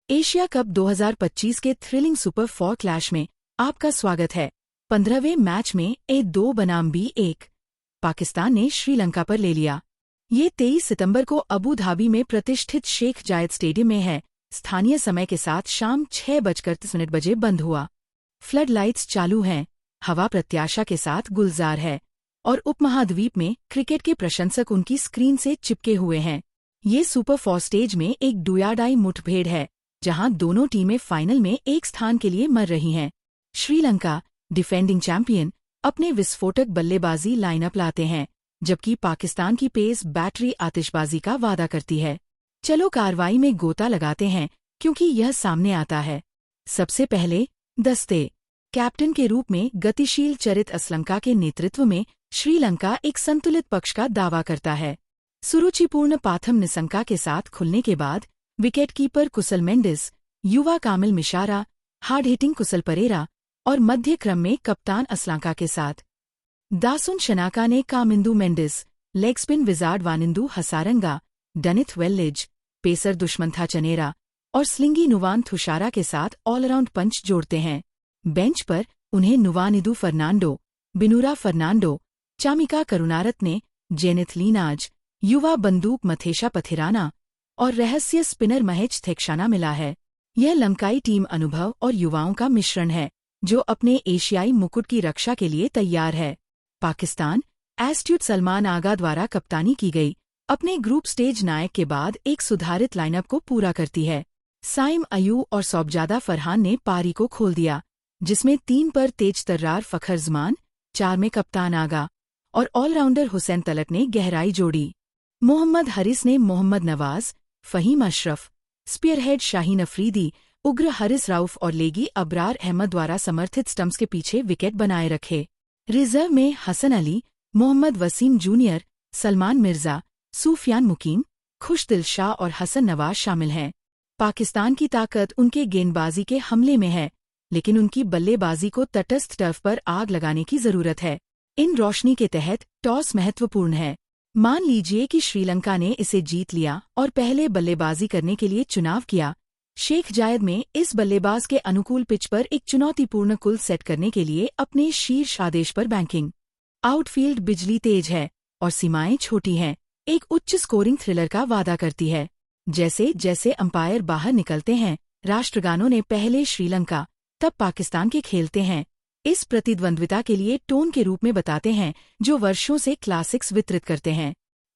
Asia cup 2025 के thrilling super 4 clash में आपका स्वागत है। 15वें मैच में A2 बनाम B1 पाकिस्तान ने श्रीलंका पर ले लिया। ये 23 सितंबर को अबू धाबी में प्रतिष्ठित शेख जायद स्टेडियम में है। स्थानीय समय के साथ शाम 6:30 बजे बंद हुआ। फ्लड लाइट्स चालू हैं, हवा प्रत्याशा के साथ गुलजार है और उपमहाद्वीप में क्रिकेट के प्रशंसक उनकी स्क्रीन से चिपके हुए हैं। ये सुपर 4 स्टेज में एक डू या डाई मुठभेड़ है, जहां दोनों टीमें फाइनल में एक स्थान के लिए मर रही हैं। श्रीलंका, डिफेंडिंग चैंपियन, अपने विस्फोटक बल्लेबाजी लाइनअप लाते हैं, जबकि पाकिस्तान की पेस बैटरी आतिशबाजी का वादा करती है। चलो कार्रवाई में गोता लगाते हैं, क्योंकि यह सामने आता है। सबसे पहले दस्ते। कैप्टन के रूप में गतिशील चरित असलंका के नेतृत्व में श्रीलंका एक संतुलित पक्ष का दावा करता है। सुरुचिपूर्ण पाथम निसंका के साथ खुलने के बाद विकेटकीपर कुशल मेंडिस, युवा कामिल मिशारा, हार्ड हिटिंग कुशल परेरा और मध्य क्रम में कप्तान असलंका के साथ दासुन शनाका ने Kamindu Mendis, leg spin wizard Wanindu Hasaranga, Dunith Wellalage, pacer Dushmantha Chameera और स्लिंगी नुवान थुशारा के साथ ऑलराउंड पंच जोड़ते हैं। बेंच पर उन्हें नुवानिदु फर्नांडो, बिनुरा फर्नांडो, चामिका करुणारत्ने, जेनिथ लीनाज, युवा बंदूक मथेशा पथिराना और रहस्य स्पिनर महेश थेक्शाना मिला है। यह लंकाई टीम अनुभव और युवाओं का मिश्रण है, जो अपने एशियाई मुकुट की रक्षा के लिए तैयार है। पाकिस्तान, एस्ट्यूट सलमान आगा द्वारा कप्तानी की गई, अपने ग्रुप स्टेज नायक के बाद एक सुधारित लाइनअप को पूरा करती है। साइम अयू और सौबजादा फरहान ने पारी को खोल दिया, जिसमें 3 पर तेज तर्रार फखर जमान, 4 में कप्तान आगा और ऑलराउंडर हुसैन तलक ने गहराई जोड़ी। मोहम्मद हरिस ने मोहम्मद नवाज, फहीम अशरफ, स्पीयरहेड शाहीन अफरीदी, उग्र हरिस राउफ और लेगी अबरार अहमद द्वारा समर्थित स्टंप्स के पीछे विकेट बनाए रखे। रिजर्व में हसन अली, मोहम्मद वसीम जूनियर, सलमान मिर्जा, सूफियान मुकीम, खुशदिल शाह और हसन नवाज शामिल हैं। पाकिस्तान की ताकत उनके गेंदबाजी के हमले में है, लेकिन उनकी बल्लेबाजी को तटस्थ टर्फ पर आग लगाने की जरूरत है। इन रोशनी के तहत टॉस महत्वपूर्ण है। मान लीजिए कि श्रीलंका ने इसे जीत लिया और पहले बल्लेबाजी करने के लिए चुनाव किया। शेख जायद में इस बल्लेबाज के अनुकूल पिच पर एक चुनौतीपूर्ण कुल सेट करने के लिए अपने शीर्ष आदेश पर बैंकिंग। आउटफील्ड बिजली तेज है और सीमाएं छोटी हैं, एक उच्च स्कोरिंग थ्रिलर का वादा करती है। जैसे जैसे अंपायर बाहर निकलते हैं, राष्ट्रगानों ने पहले श्रीलंका तब पाकिस्तान के खेलते हैं, इस प्रतिद्वंद्विता के लिए टोन के रूप में बताते हैं, जो वर्षों से क्लासिक्स वितरित करते हैं।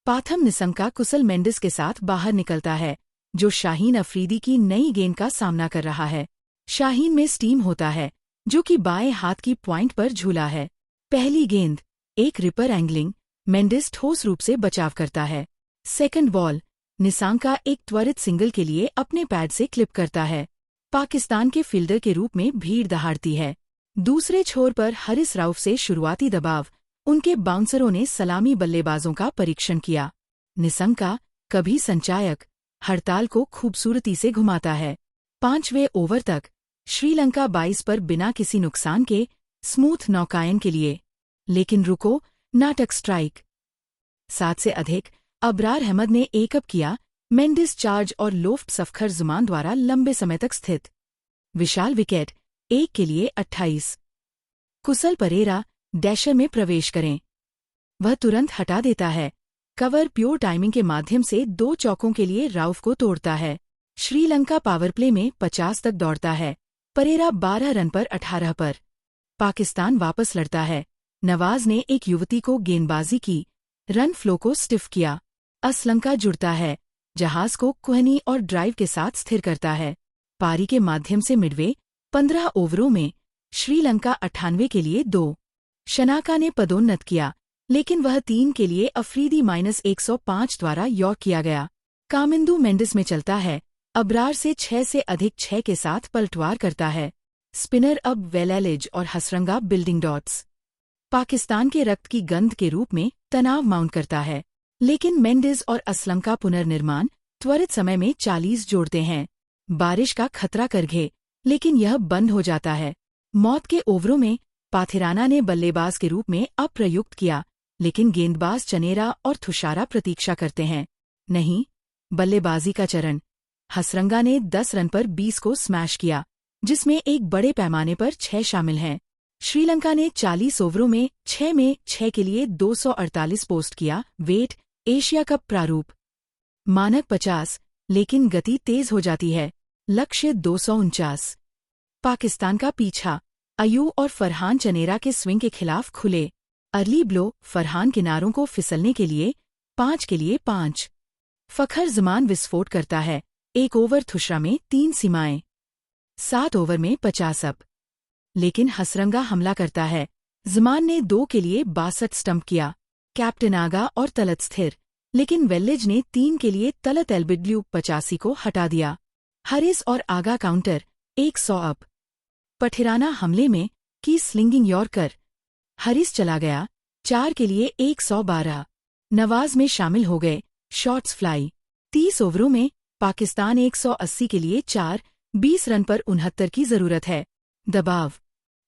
पाथम निसंका कुशल मेंडिस के साथ बाहर निकलता है, जो शाहीन अफरीदी की नई गेंद का सामना कर रहा है। शाहीन में स्टीम होता है, जो कि बाएं हाथ की पॉइंट पर झूला है। पहली गेंद, एक रिपर एंगलिंग, मेंडिस ठोस रूप से बचाव करता है। सेकंड बॉल, निसंका एक त्वरित सिंगल के लिए अपने पैड से क्लिप करता है। पाकिस्तान के फील्डर के रूप में भीड़ दहाड़ती है। दूसरे छोर पर हरिस राउफ से शुरुआती दबाव, उनके बाउंसरों ने सलामी बल्लेबाजों का परीक्षण किया। निसंका, कभी संचायक, हड़ताल को खूबसूरती से घुमाता है। 5वें ओवर तक श्रीलंका 22 पर बिना किसी नुकसान के स्मूथ नौकायन के लिए, लेकिन रुको, नाटक स्ट्राइक 7 से अधिक। अबरार अहमद ने एकअप किया, मेंडिस चार्ज और लोफ्ट सफखर जुमान द्वारा लंबे समय तक स्थित। विशाल विकेट, 1 के लिए 28। कुशल परेरा, डैशर में प्रवेश करें। वह तुरंत हटा देता है। कवर प्योर टाइमिंग के माध्यम से 2 चौकों के लिए राउफ को तोड़ता है। श्रीलंका पावर प्ले में 50 तक दौड़ता है। परेरा 12 रन पर 18 पर। पाकिस्तान वापस लड़ता है। नवाज ने एक युवती को गेंदबाजी की, रन फ्लो को स्टिफ किया। असलंका जुड़ता है, जहाज को कुहनी और ड्राइव के साथ स्थिर करता है। पारी के माध्यम से मिडवे 15 ओवरों में श्रीलंका 98 के लिए 2। शनाका ने पदोन्नत किया, लेकिन वह 3 के लिए अफरीदी -105 द्वारा यॉर्क किया गया। कामिंदु मेंडिस में चलता है, अबरार से 6 से अधिक 6 के साथ पलटवार करता है। स्पिनर अब वेलेलिज और हसरंगा बिल्डिंग डॉट्स पाकिस्तान के रक्त की गंध के रूप में तनाव माउंट करता है, लेकिन मेंडिस और असलंका पुनर्निर्माण त्वरित समय में 40 जोड़ते हैं। बारिश का खतरा कर घे, लेकिन यह बंद हो जाता है। मौत के ओवरों में पाथिराना ने बल्लेबाज के रूप में अप्रयुक्त किया, लेकिन गेंदबाज चनेरा और थुशारा प्रतीक्षा करते हैं। नहीं, बल्लेबाजी का चरण। हसरंगा ने 10 रन पर 20 को स्मैश किया, जिसमें एक बड़े पैमाने पर 6 शामिल हैं। श्रीलंका ने 40 ओवरों में 6 के लिए 248 पोस्ट किया। वेट एशिया कप प्रारूप मानक 50, लेकिन गति तेज हो जाती है। लक्ष्य 249। पाकिस्तान का पीछा अयूब और फरहान चनेरा के स्विंग के खिलाफ खुले। अर्ली ब्लो, फरहान किनारों को फिसलने के लिए 5 के लिए 5। फखर जमान विस्फोट करता है। 1 ओवर थुशरा में 3 सीमाएं। 7 ओवर में 50 अप। लेकिन हसरंगा हमला करता है। जमान ने 2 के लिए 62 स्टंप किया। कैप्टन आगा और तलत स्थिर, लेकिन वेल्लेज ने 3 के लिए तलत एल्बिडल्यू 85 को हटा दिया। हरिस और आगा काउंटर 100 अप। पठिराना हमले में की स्लिंगिंग यॉर्कर। हरिस चला गया 4 के लिए 112। नवाज में शामिल हो गए शॉट्स फ्लाई। 30 ओवरों में पाकिस्तान 180 के लिए 4, 20 रन पर 69 की जरूरत है। दबाव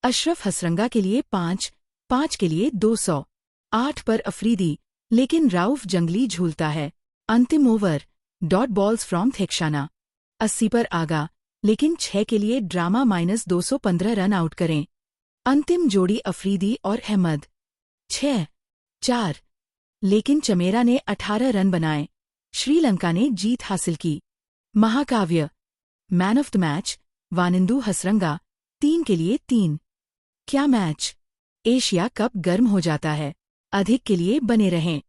अशरफ हसरंगा के लिए 5 के लिए 200। 8 पर अफरीदी, लेकिन राउफ जंगली झूलता है। अंतिम ओवर डॉट बॉल्स फ्रॉम थेक्शाना। 80 पर आगा, लेकिन 6 के लिए ड्रामा -215 रन आउट करें। अंतिम जोड़ी अफरीदी और अहमद 6-4, लेकिन चमेरा ने 18 रन बनाए। श्रीलंका ने जीत हासिल की। महाकाव्य man of the match Wanindu Hasaranga 3 के लिए 3। क्या मैच! एशिया कप गर्म हो जाता है। अधिक के लिए बने रहें।